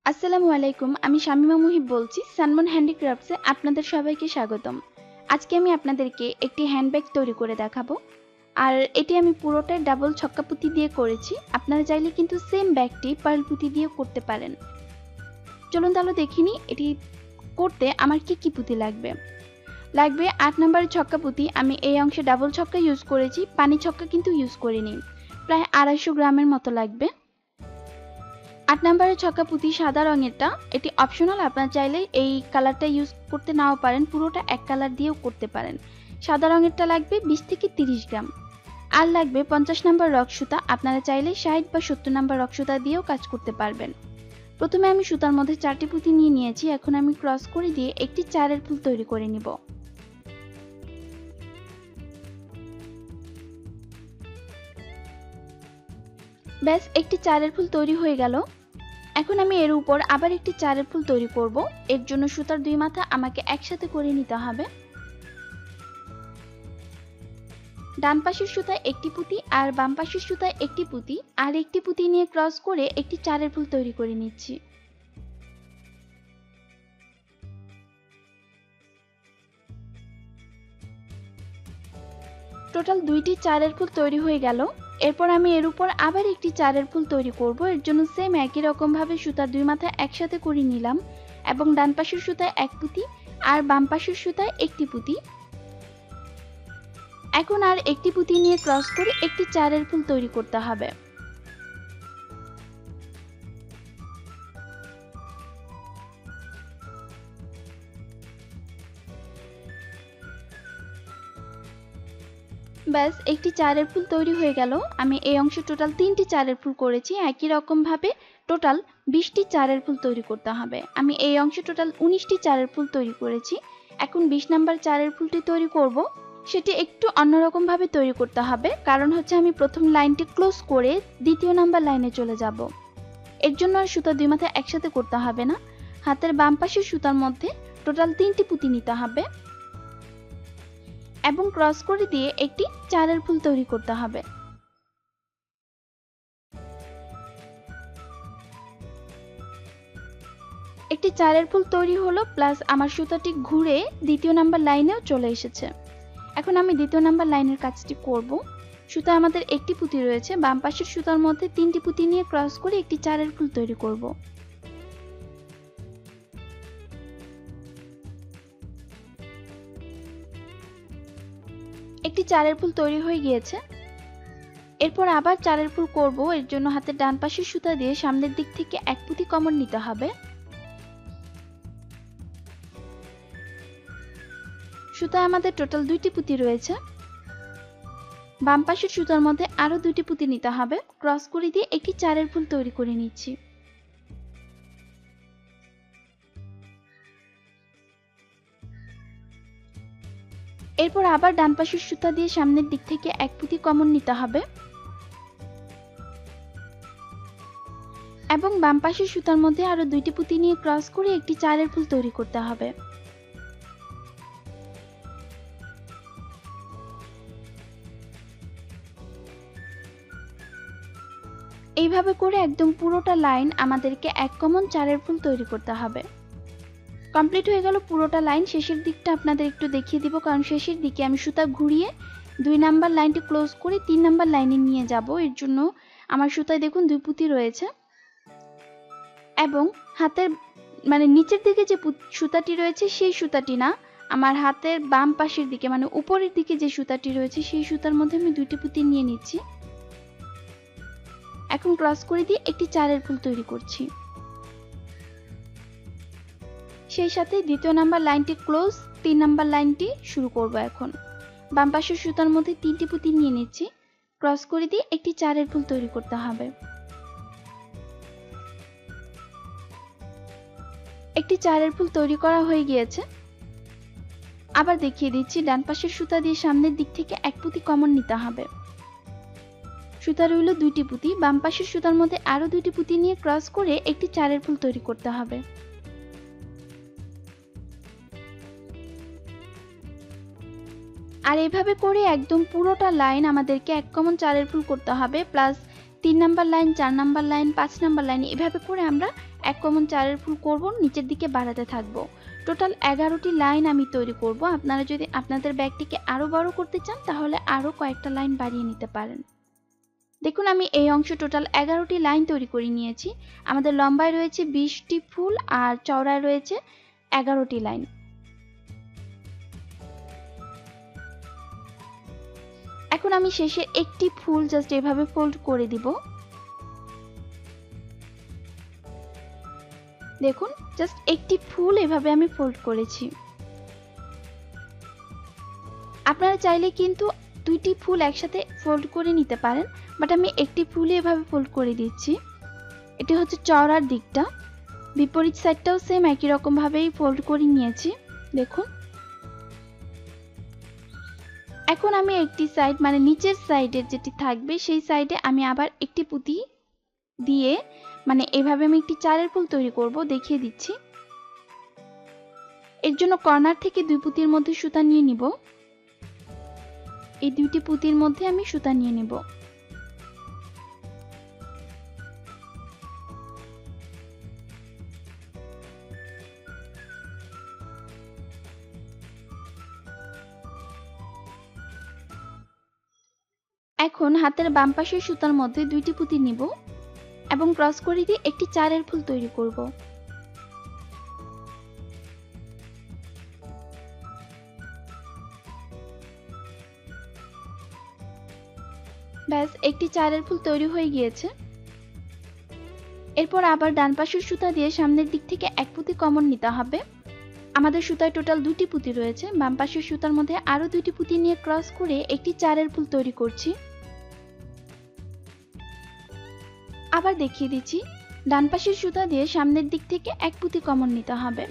আসসালামু আলাইকুম। আমি শামিমা মুহিব বলছি সানমন হ্যান্ডিক্রাফটসে আপনাদের সবাইকে স্বাগতম। আজকে আমি আপনাদেরকে একটি হ্যান্ডব্যাগ তৈরি করে দেখাবো। আর এটি আমি পুরোটাই ডাবল ছক্কা পুঁতি দিয়ে করেছি। আপনারা চাইলে কিন্তু সেম ব্যাগটি পার্ল পুঁতি দিয়েও করতে পারেন। চলুন তাহলে দেখিনি এটি করতে আমার কি পুঁতি লাগবে। লাগবে ৮ নম্বরের ছক্কা পুঁতি। আমি এই অংশে ডাবল ছক্কা ইউজ করেছি, পানি ছক্কা কিন্তু ইউজ করিনি। প্রায় ২৫০ গ্রামের মতো লাগবে। ৮ নম্বরের ছক্কা পুঁতি সাদা রঙেরটা, এটি অপশনাল, আপনারা চাইলে এই কালারটা ইউজ করতে নাও পারেন, পুরোটা এক কালার দিয়েও করতে পারেন। সাদা রঙেরটা লাগবে ২০ থেকে ৩০ গ্রাম। আর লাগবে ৫০ নম্বর রক সুতা, আপনারা চাইলে ৬০ বা ৭০ নম্বর রক সুতা দিয়েও কাজ করতে পারবেন। প্রথমে আমি সুতার মধ্যে ৪টি পুঁতি নিয়ে নিয়েছি, এখন আমি ক্রস করে দিয়ে একটি চারের ফুল তৈরি করে নিব। ব্যাস, একটি চারের ফুল তৈরি হয়ে গেল। এখন আমি এর উপর আবার একটি চারের ফুল তৈরি করব। এর জন্য সুতার দুই মাথা আমাকে একসাথে করে নিতে হবে। ডান পাশের সুতায় একটি পুঁতি আর বাম পাশের সুতায় একটি পুঁতি আর একটি পুঁতি নিয়ে ক্রস করে একটি চারের ফুল তৈরি করে নিচ্ছি। টোটাল দুইটি চারের ফুল তৈরি হয়ে গেল। এরপর আমি এর উপর আবার একটি চারের ফুল তৈরি করব। এর জন্য সেম একই রকম ভাবে সুতার দুই মাথা একসাথে করে নিলাম এবং ডান পাশের সুতায় এক পুঁতি আর বাম পাশের সুতায় একটি পুঁতি। এখন আর একটি পুঁতি নিয়ে ক্রস করে একটি চারের ফুল তৈরি করতে হবে। ব্যাস, একটি চারের ফুল তৈরি হয়ে গেল। আমি এই অংশে টোটাল 3টি চারের ফুল করেছি। একই রকম ভাবে টোটাল 20টি চারের ফুল তৈরি করতে হবে। আমি এই অংশে টোটাল 19টি চারের ফুল তৈরি করেছি। এখন 20 নাম্বার চারের ফুলটি তৈরি করব। সেটি একটু অন্যরকম ভাবে তৈরি করতে হবে, কারণ হচ্ছে আমি প্রথম লাইনটি ক্লোজ করে দ্বিতীয় নাম্বার লাইনে চলে যাব। এর জন্য আর সুতা দুই মাথা একসাথে করতে হবে না। হাতের বাম পাশের সুতার মধ্যে টোটাল 3টি পুঁতি নিতে হবে এবং ক্রস করে দিয়ে একটি চারের ফুল তৈরি করতে হবে। একটি চারের ফুল তৈরি হলো, প্লাস আমার সুতাটি ঘুরে দ্বিতীয় নাম্বার লাইনেও চলে এসেছে। এখন আমি দ্বিতীয় নাম্বার লাইনের কাজটি করব। সুতা আমাদের একটি পুঁতি রয়েছে, বাম পাশের সুতার মধ্যে 3টি পুঁতি নিয়ে ক্রস করে একটি চারের ফুল তৈরি করব। একটি চারের ফুল তৈরি হয়ে গিয়েছে। এরপর আবার চারের ফুল করব। এর জন্য হাতের ডান পাশের সুতা দিয়ে সামনের দিক থেকে এক পুঁতি কমন নিতে হবে। সুতায় আমাদের টোটাল 2টি পুঁতি রয়েছে। বাম পাশের সুতার মধ্যে আরো 2টি পুঁতি নিতে হবে। ক্রস করে দিয়ে একটি চারের ফুল তৈরি করে নিচ্ছি। এরপর আবার ডান পাশের সুতা দিয়ে সামনের দিক থেকে এক পুঁতি কমন নিতে হবে এবং বাম পাশের সুতার মধ্যে আরো 2টি পুঁতি নিয়ে ক্রস করে একটি চারের ফুল তৈরি করতে হবে। এইভাবে করে একদম পুরোটা লাইন আমাদেরকে এক কমন চারের ফুল তৈরি করতে হবে। কমপ্লিট হয়ে গেল পুরোটা লাইন। শেষের দিকটা আপনাদের একটু দেখিয়ে দিব, কারণ শেষের দিকে আমি সুতা ঘুরিয়ে 2 নাম্বার লাইনটি ক্লোজ করে 3 নাম্বার লাইনে নিয়ে যাব। এর জন্য আমার সুতায় দেখুন 2 পুঁতি রয়েছে এবং হাতের নিচের দিকে যে সুতাটি রয়েছে সেই সুতাটি না, আমার হাতের বাম পাশের দিকে উপরের দিকে যে সুতাটি রয়েছে সেই সুতার মধ্যে আমি 2টি পুঁতি নিয়ে নিচ্ছি। এখন ক্রস করে দিয়ে একটি চারের ফুল তৈরি করছি। সেই সাথে দ্বিতীয় নাম্বার লাইনটি ক্লোজ, 3 নাম্বার লাইনটি শুরু করব। এখন বাম পাশের সুতার মধ্যে 3টি পুঁতি নিয়ে নিচ্ছি। ক্রস করে দিয়ে একটি চারের ফুল তৈরি করতে হবে। একটি চারের ফুল তৈরি করা হয়ে গিয়েছে। আবার দেখিয়ে দিচ্ছি, ডান পাশের সুতা দিয়ে সামনের দিক থেকে এক পুঁতি কমন নিতে হবে। সুতা রইল 2টি পুঁতি, বাম পাশের সুতার মধ্যে আরো 2টি পুঁতি নিয়ে ক্রস করে একটি চারের ফুল তৈরি করতে হবে। আর এভাবে করে একদম পুরোটা লাইন আমাদেরকে এক কমন চারের ফুল করতে হবে, plus 3 number line, 4 number line, 5 number line, এভাবে করে আমরা এক কমন চারের ফুল করব, নিচের দিকে বাড়াতে থাকবো। টোটাল 11টি লাইন আমি তৈরি করব। আপনারা যদি আপনাদের ব্যাগটিকে আরো বড় করতে চান তাহলে আরো কয়েকটা লাইন বাড়িয়ে নিতে পারেন। দেখুন আমি এই অংশ টোটাল 11টি লাইন তৈরি করে নিয়েছি। আমাদের লম্বায় রয়েছে 20টি ফুল আর চওড়ায় রয়েছে 11টি লাইন। এখন আমি শেষে একটি ফুল জাস্ট এভাবে ফোল্ড করে দিব। দেখুন জাস্ট একটি ফুল এভাবে আমি ফোল্ড করেছি। আপনারা চাইলে কিন্তু দুইটি ফুল একসাথে ফোল্ড করে নিতে পারেন, বাট আমি একটি ফুলই এভাবে ফোল্ড করে দিচ্ছি। এটি হচ্ছে চওড়ার দিকটা, বিপরীত সাইডটাও সেম একই রকম ভাবেই ফোল্ড করে নিয়েছি। দেখুন এখন আমি একটি সাইড মানে নিচের সাইডের যেটি থাকবে সেই সাইডে আমি আবার একটি পুঁতি দিয়ে মানে এভাবে আমি একটি চারের ফুল তৈরি করব, দেখিয়ে দিচ্ছি। এর জন্য কর্নার থেকে দুই পুঁতির মধ্যে সুতা নিয়ে নিব। এই দুইটি পুঁতির মধ্যে আমি সুতা নিয়ে নিব। এখন হাতের বাম পাশের সুতার মধ্যে দুইটি পুঁতি নিব এবং ক্রস করে দিয়ে একটি চারের ফুল তৈরি করব। ব্যাস একটি চারের ফুল তৈরি হয়ে গিয়েছে। এরপর আবার ডান পাশের সুতা দিয়ে সামনের দিক থেকে এক পুঁতি কমন নিতে হবে। আমাদের সুতায় টোটাল দুটি পুঁতি রয়েছে, বাম পাশের সুতার মধ্যে আরো দুটি পুঁতি নিয়ে ক্রস করে একটি চারের ফুল তৈরি করছি। আবার দেখিয়ে দিচ্ছি, ডান পাশের সুতা দিয়ে সামনের দিক থেকে এক পুঁতি কমন নিতে হবে।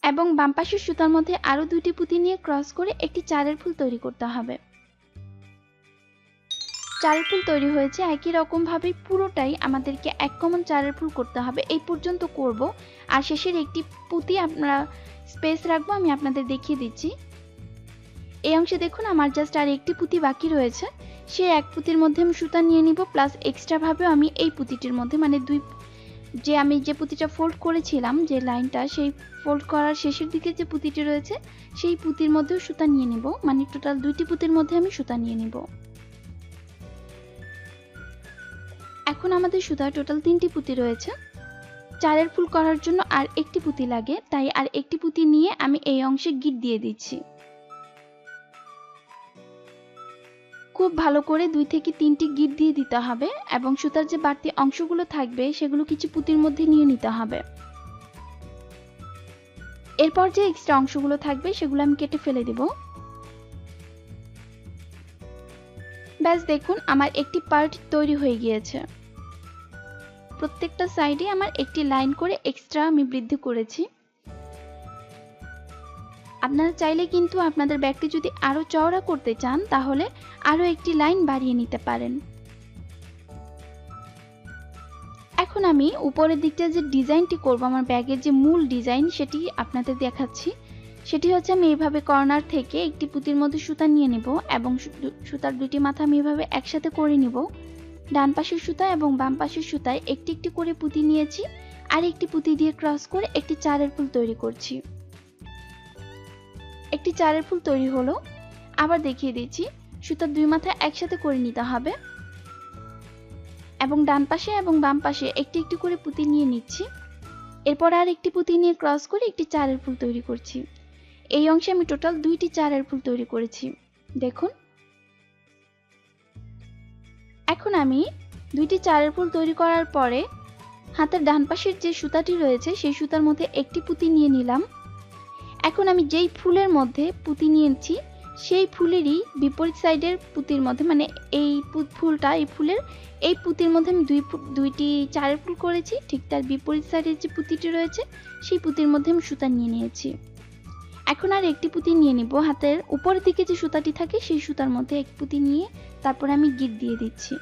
এবং বাম পাশের সুতার মধ্যে আরো দুইটি পুঁতি নিয়ে ক্রস করে একটি চারের ফুল তৈরি করতে হবে। চারের ফুল তৈরি হয়েছে, একই রকম ভাবে পুরোটাই আমাদেরকে এক কমন চারের ফুল করতে হবে, এই পর্যন্ত করব। আর শেষের একটি পুঁতি আমরা স্পেস রাখবো, আমি আপনাদের দেখিয়ে দিচ্ছি। এই অংশে দেখুন আমার জাস্ট আর একটি পুঁতি বাকি রয়েছে, সেই এক পুঁতির মধ্যে আমি সুতা নিয়ে নিব, প্লাস এক্সট্রা ভাবে আমি এই পুঁতিটির মধ্যে মানে আমি যে পুঁতিটা ফোল্ড করেছিলাম যে লাইনটা, সেই ফোল্ড করার শেষের দিকে যে পুঁতিটি রয়েছে সেই পুঁতির মধ্যেও সুতা নিয়ে নিব, মানে টোটাল দুইটি পুঁতির মধ্যে আমি সুতা নিয়ে নিব। এখন আমাদের সুতা টোটাল 3টি পুঁতি রয়েছে। চারের ফুল করার জন্য আর একটি পুঁতি লাগে, তাই আর একটি পুঁতি নিয়ে আমি এই অংশে গিট দিয়ে দিচ্ছি। খুব ভালো করে 2 থেকে 3টি গিট দিয়ে দিতে হবে এবং সুতার যে বাড়তি অংশগুলো থাকবে সেগুলো কিছু পুঁতির মধ্যে নিয়ে নিতে হবে। এরপর যে এক্সট্রা অংশগুলো থাকবে সেগুলো আমি কেটে ফেলে দেব। ব্যাস দেখুন আমার একটি পার্ট তৈরি হয়ে গিয়েছে। প্রত্যেকটা সাইডে আমার একটি লাইন করে এক্সট্রা আমি বৃদ্ধি করেছি। আপনারা চাইলে কিন্তু আপনাদের ব্যাগটি যদি আরো চওড়া করতে চান তাহলে আরো একটি লাইন বাড়িয়ে নিতে পারেন। এখন আমি উপরের দিকটা যে ডিজাইনটি করব, আমার ব্যাগের যে মূল ডিজাইন সেটি আপনাদের দেখাচ্ছি। সেটি হচ্ছে আমি এইভাবে কর্নার থেকে একটি পুঁতির মধ্যে সুতা নিয়ে নেব এবং সুতার দুটি মাথা আমি এইভাবে একসাথে করে নিব। ডান পাশের সুতা এবং বাম পাশের সুতায় একটি একটি করে পুঁতি নিয়েছি, আর একটি পুঁতি দিয়ে ক্রস করে একটি চারের ফুল তৈরি করছি। একটি চারের ফুল তৈরি হলো। আবার দেখিয়ে দিচ্ছি, সুতার দুই মাথা একসাথে করে নিতে হবে এবং ডান পাশে এবং বাম পাশে একটি একটি করে পুঁতি নিয়ে নিচ্ছি। এরপর আর একটি পুঁতি নিয়ে ক্রস করে একটি চারের ফুল তৈরি করছি। এই অংশে আমি টোটাল 2টি চারের ফুল তৈরি করেছি। দেখুন এখন আমি 2টি চারের ফুল তৈরি করার পরে হাতের ডান পাশের যে সুতাটি রয়েছে সেই সুতার মধ্যে একটি পুঁতি নিয়ে নিলাম। এখন আমি যেই ফুলের মধ্যে পুঁতি নিয়েছি সেই ফুলেরই বিপরীত সাইডের পুঁতির মধ্যে মানে এই ফুলটা এই ফুলের এই পুঁতির মধ্যে আমি দুইটি চারের ফুল করেছি, ঠিক তার বিপরীত সাইডের যে পুঁতিটি রয়েছে সেই পুঁতির মধ্যে আমি সুতা নিয়ে নিয়েছি। এখন আর একটি পুঁতি নিয়ে নিব, হাতের উপরের দিকে যে সুতাটি থাকে সেই সুতার মধ্যে এক পুঁতি নিয়ে তারপর আমি গিট দিয়ে দিচ্ছি।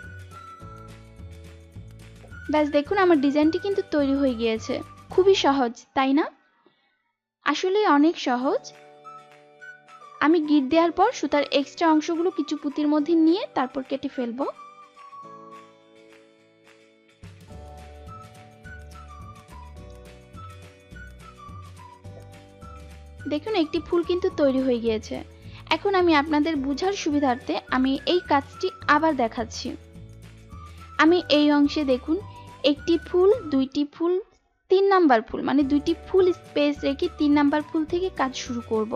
ব্যাস দেখুন আমার ডিজাইনটি কিন্তু তৈরি হয়ে গিয়েছে। খুবই সহজ তাই না? আসলে অনেক সহজ। আমি গিট দেওয়ার পর সুতার এক্সট্রা অংশগুলো কিছু পুঁতির মধ্যে নিয়ে তারপর কেটে ফেলবো। দেখুন একটি ফুল কিন্তু তৈরি হয়ে গিয়েছে। এখন আমি আপনাদের বোঝার সুবিধার্থে আমি এই কাজটি আবার দেখাচ্ছি। আমি এই অংশে দেখুন একটি ফুল, দুইটি ফুল, 3 নাম্বার ফুল মানে দুইটি ফুল স্পেস রেখে 3 নাম্বার ফুল থেকে কাজ শুরু করব।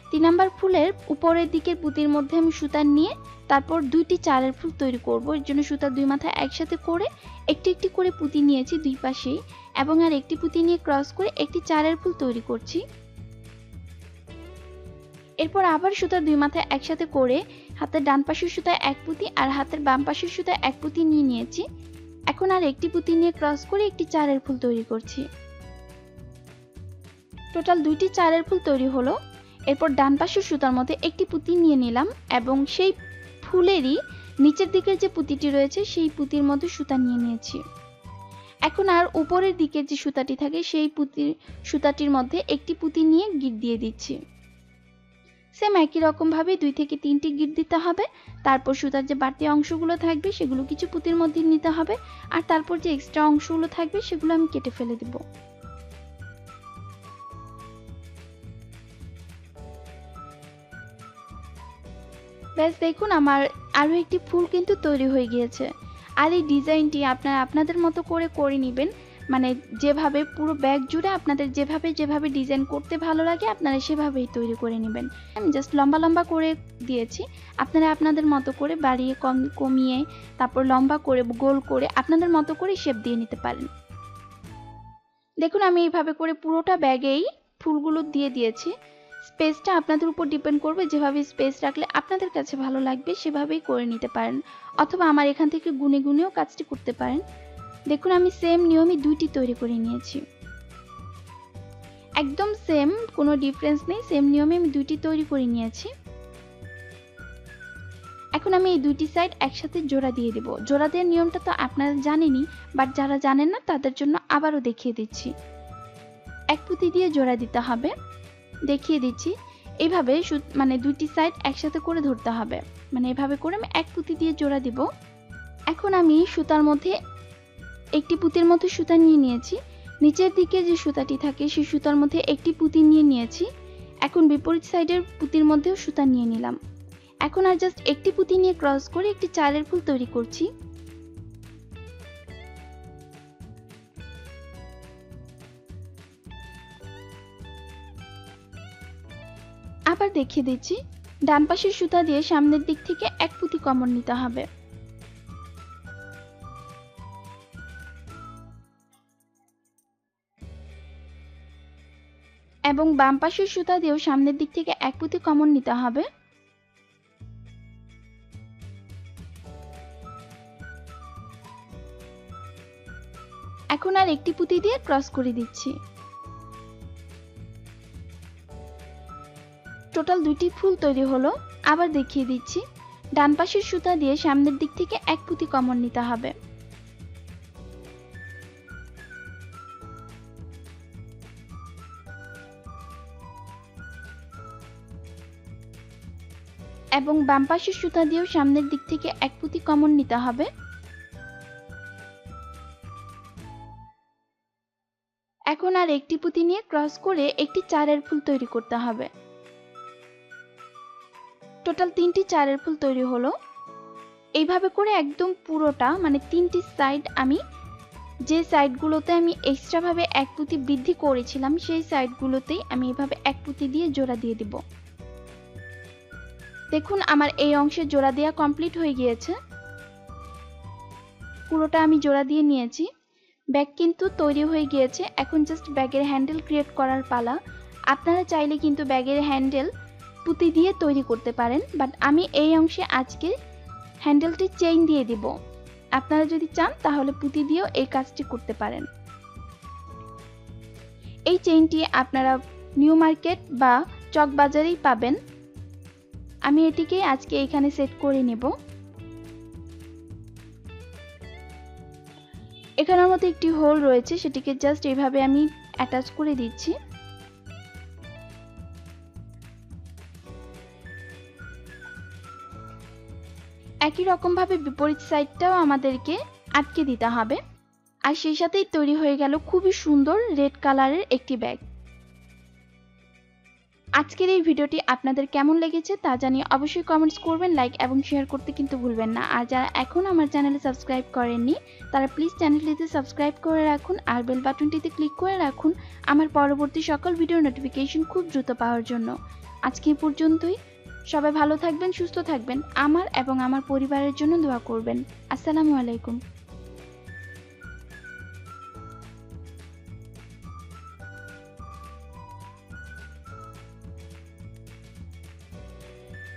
3 নাম্বার ফুলের উপরের দিকের পুঁতির মধ্যে আমি সুতা নিয়ে তারপর দুইটি চারের ফুল তৈরি করব। এর জন্য সুতার দুই মাথা একসাথে করে একটি একটি করে পুঁতি নিয়েছি দুই পাশেই, এবং আর একটি পুঁতি নিয়ে ক্রস করে একটি চারের ফুল তৈরি করছি। এরপর আবার সুতার দুই মাথা একসাথে করে হাতের ডান পাশের সুতায় এক পুঁতি আর হাতের বাম পাশের সুতায় এক পুঁতি নিয়ে নিয়েছি। এখন আর একটি পুঁতি নিয়ে ক্রস করে একটি চারের ফুল তৈরি করছি। টোটাল দুইটি চারের ফুল তৈরি হলো। এরপর ডান পাশের সুতার মধ্যে একটি পুঁতি নিয়ে নিলাম এবং সেই ফুলেরই নিচের দিকের যে পুঁতিটি রয়েছে সেই পুঁতির মধ্যে সুতা নিয়ে নিয়েছি। এখন আর উপরের দিকে যে সুতাটি থাকে সেই সুতাটির মধ্যে একটি পুঁতি নিয়ে গিট দিয়ে দিচ্ছি। সেম একই রকম ভাবে 2 থেকে 3টি গিট দিতে হবে। তারপর সুতার যে বাড়তি অংশগুলো থাকবে সেগুলো কিছু পুঁতির মধ্যে নিতে হবে, আর তারপর যে এক্সট্রা অংশগুলো থাকবে সেগুলো আমি কেটে ফেলে দেব। ব্যাস দেখুন আমার আরো একটি ফুল কিন্তু তৈরি হয়ে গিয়েছে। আর এই ডিজাইনটি আপনারা আপনাদের মতো করে নেবেন, মানে যেভাবে পুরো ব্যাগ জুড়ে আপনাদের যেভাবে ডিজাইন করতে ভালো লাগে আপনারা সেভাবেই তৈরি করে নেবেন। আমি জাস্ট লম্বা লম্বা করে দিয়েছি, আপনারা আপনাদের মতো করে বাড়িয়ে কমিয়ে তারপর লম্বা করে গোল করে আপনাদের মতো করে শেপ দিয়ে নিতে পারেন। দেখুন আমি এইভাবে করে পুরোটা ব্যাগেই ফুলগুলো দিয়ে দিয়েছি। স্পেসটা আপনাদের উপর ডিপেন্ড করবে, যেভাবে স্পেস রাখলে আপনাদের কাছে ভালো লাগবে সেভাবেই করে নিতে পারেন, অথবা আমার এখান থেকে গুনে গুনেও কাজটি করতে পারেন। দেখুন আমি সেম নিয়মে দুইটি তৈরি করে নিয়েছি, একদম সেম, কোনো ডিফারেন্স নেই, সেম নিয়মে আমি দুইটি তৈরি করে নিয়েছি। এখন আমি এই দুইটি সাইড একসাথে জোড়া দিয়ে দেব। জোড়া দেওয়ার নিয়মটা তো আপনারা জানেনই, বাট যারা জানেন না তাদের জন্য আবারও দেখিয়ে দিচ্ছি। এক পুঁতি দিয়ে জোড়া দিতে হবে, দেখিয়ে দিচ্ছি। এইভাবে মানে দুইটি সাইড একসাথে করে ধরতে হবে, মানে এভাবে করে আমি এক পুঁতি দিয়ে জোড়া দিব। এখন আমি সুতার মধ্যে একটি পুঁতির মধ্যে সুতা নিয়ে নিয়েছি, নিচের দিকে যে সুতাটি থাকে সেই সুতার মধ্যে একটি পুঁতি নিয়ে নিয়েছি। এখন বিপরীত সাইডের পুঁতির মধ্যেও সুতা নিয়ে নিলাম। এখন আর জাস্ট একটি পুঁতি নিয়ে ক্রস করে একটি চারের ফুল তৈরি করছি। আবার দেখিয়ে দিচ্ছি, ডান পাশের সুতা দিয়ে সামনের দিক থেকে এক পুঁতি কমন নিতে হবে। এবং বাম পাশের সুতা দিয়েও সামনের দিক থেকে এক পুঁতি কমন নিতে হবে। এখন আর একটি পুঁতি দিয়ে ক্রস করে দিচ্ছি। টোটাল দুইটি ফুল তৈরি হলো। আবার দেখিয়ে দিচ্ছি, ডান পাশের সুতা দিয়ে সামনের দিক থেকে এক পুঁতি কমন নিতে হবে। এবং বাম পাশের সুতা দিয়েও সামনের দিক থেকে এক পুঁতি কমন নিতে হবে। এখন আর একটি পুঁতি নিয়ে ক্রস করে একটি চারের ফুল তৈরি করতে হবে। টোটাল 3টি চারের ফুল তৈরি হলো। এইভাবে করে একদম পুরোটা মানে 3টি সাইড আমি যে সাইডগুলোতে আমি এক্সট্রা ভাবে এক পুঁতি বৃদ্ধি করেছিলাম সেই সাইডগুলোতেই আমি এভাবে এক পুঁতি দিয়ে জোড়া দিয়ে দিব। দেখুন আমার এই অংশে জোড়া দেওয়া কমপ্লিট হয়ে গিয়েছে, পুরোটা আমি জোড়া দিয়ে নিয়েছি। ব্যাগ কিন্তু তৈরি হয়ে গিয়েছে, এখন জাস্ট ব্যাগের হ্যান্ডেল ক্রিয়েট করার পালা। আপনারা চাইলে কিন্তু ব্যাগের হ্যান্ডেল পুঁতি দিয়ে তৈরি করতে পারেন, বাট আমি এই অংশে আজকে হ্যান্ডেলটি চেইন দিয়ে দিব। আপনারা যদি চান তাহলে পুঁতি দিয়েও এই কাজটি করতে পারেন। এই চেইনটি আপনারা নিউ মার্কেট বা চক বাজারেই পাবেন। আমি এটিকে আজকে এখানে সেট করে নেব। এখানের মধ্যে একটি হোল রয়েছে, সেটিকে জাস্ট এইভাবে আমি অ্যাটাচ করে দিচ্ছি। একই রকমভাবে বিপরীত সাইডটাও আমাদেরকে আটকে দিতে হবে। আর সেই সাথেই তৈরি হয়ে গেল খুবই সুন্দর রেড কালারের একটি ব্যাগ। আজকের এই ভিডিওটি আপনাদের কেমন লেগেছে তা জানিয়ে অবশ্যই কমেন্টস করবেন, লাইক এবং শেয়ার করতে কিন্তু ভুলবেন না। আর যারা এখন আমার চ্যানেলে সাবস্ক্রাইব করেননি তারা প্লিজ চ্যানেলটিতে সাবস্ক্রাইব করে রাখুন আর বেল বাটনটিতে ক্লিক করে রাখুন আমার পরবর্তী সকল ভিডিওর নোটিফিকেশন খুব দ্রুত পাওয়ার জন্য। আজকে এই পর্যন্তই। সবাই ভালো থাকবেন, সুস্থ থাকবেন। আমার এবং আমার পরিবারের জন্য দোয়া করবেন। আসসালামু আলাইকুম।